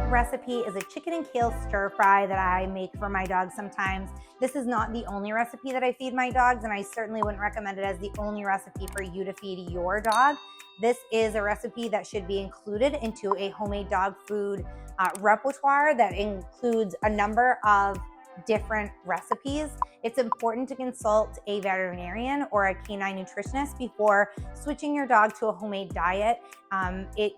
recipe is a chicken and kale stir fry that I make for my dogs sometimes. This is not the only recipe that I feed my dogs, and I certainly wouldn't recommend it as the only recipe for you to feed your dog. This is a recipe that should be included into a homemade dog food repertoire that includes a number of different recipes. It's important to consult a veterinarian or a canine nutritionist before switching your dog to a homemade diet.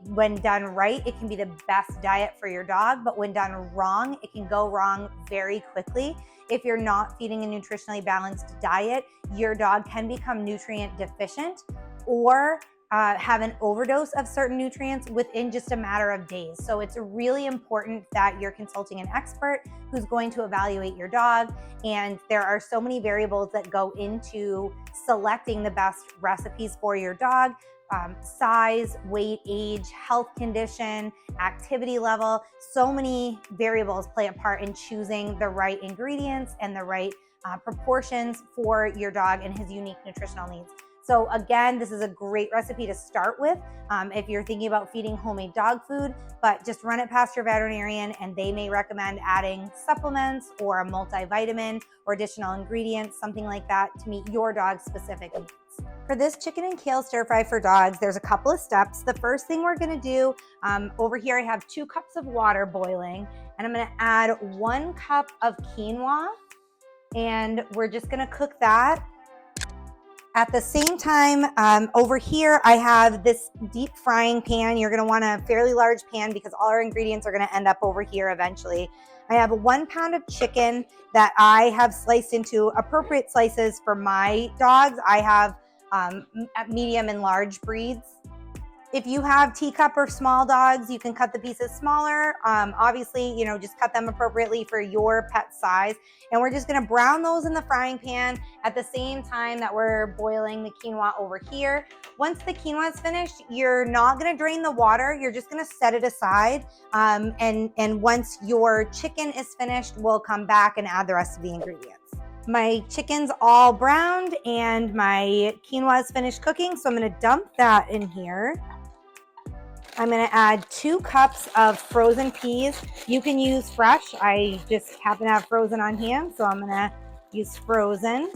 When done right, it can be the best diet for your dog, but when done wrong, it can go wrong very quickly. If you're not feeding a nutritionally balanced diet, your dog can become nutrient deficient or have an overdose of certain nutrients within just a matter of days. So it's really important that you're consulting an expert who's going to evaluate your dog. And there are so many variables that go into selecting the best recipes for your dog. Size, weight, age, health condition, activity level. So many variables play a part in choosing the right ingredients and the right proportions for your dog and his unique nutritional needs. So again, this is a great recipe to start with if you're thinking about feeding homemade dog food, but just run it past your veterinarian and they may recommend adding supplements or a multivitamin or additional ingredients, something like that to meet your dog's specific needs. For this chicken and kale stir fry for dogs, there's a couple of steps. The first thing we're gonna do, over here I have 2 cups of water boiling, and I'm gonna add 1 cup of quinoa, and we're just gonna cook that. At the same time, over here, I have this deep frying pan. You're gonna want a fairly large pan because all our ingredients are gonna end up over here eventually. I have 1 pound of chicken that I have sliced into appropriate slices for my dogs. I have medium and large breeds. If you have teacup or small dogs, you can cut the pieces smaller. Obviously, just cut them appropriately for your pet size. And we're just gonna brown those in the frying pan at the same time that we're boiling the quinoa over here. Once the quinoa is finished, you're not gonna drain the water. You're just gonna set it aside. And once your chicken is finished, we'll come back and add the rest of the ingredients. My chicken's all browned and my quinoa is finished cooking, so I'm gonna dump that in here. I'm gonna add 2 cups of frozen peas. You can use fresh. I just happen to have frozen on hand, so I'm gonna use frozen.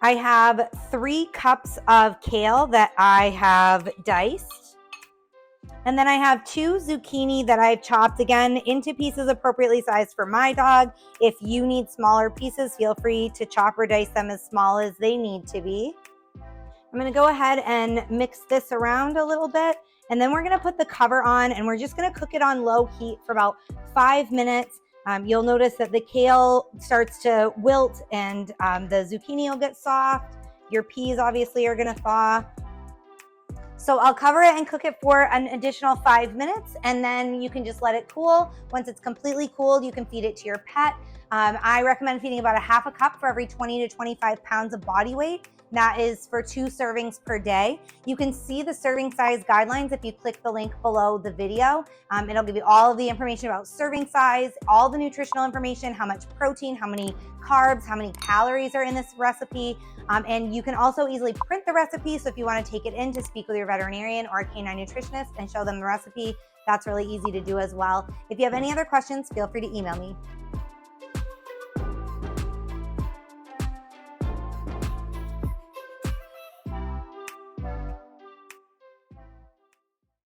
I have 3 cups of kale that I have diced. And then I have 2 zucchini that I've chopped again into pieces appropriately sized for my dog. If you need smaller pieces, feel free to chop or dice them as small as they need to be. I'm gonna go ahead and mix this around a little bit, and then we're gonna put the cover on and we're just gonna cook it on low heat for about 5 minutes. You'll notice that the kale starts to wilt and the zucchini will get soft. Your peas obviously are gonna thaw. So I'll cover it and cook it for an additional 5 minutes, and then you can just let it cool. Once it's completely cooled, you can feed it to your pet. I recommend feeding about 1/2 cup for every 20 to 25 pounds of body weight. That is for 2 servings per day. You can see the serving size guidelines if you click the link below the video. It'll give you all of the information about serving size, all the nutritional information, how much protein, how many carbs, how many calories are in this recipe. And you can also easily print the recipe. So if you want to take it in to speak with your veterinarian or a canine nutritionist and show them the recipe, that's really easy to do as well. If you have any other questions, feel free to email me.